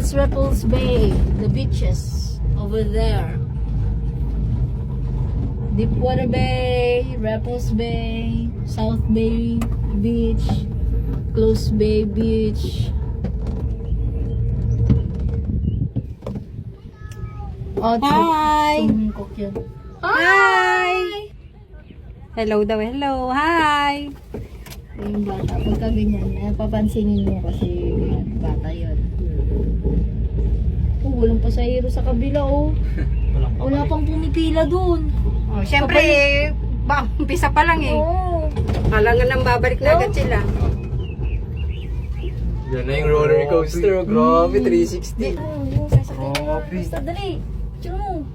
That's Repulse Bay. The beaches over there. Deepwater Bay, Repulse Bay, South Bay Beach, Close Bay Beach. Oh, Hi! Yun. Hi! Hello daw, hello. Hi! Yung bata, pagka ganyan, papansinin mo kasi bata yun. Oh, walang pasahero sa kabila, oh. Wala pang pumipila dun. Oh, syempre, umpisa pa lang eh. Oo. Kailangan nang babalik na agad sila. Yan na yung roller coaster. Grabe, 360. Yung sasakyan na. Basta, dali. Picture mo.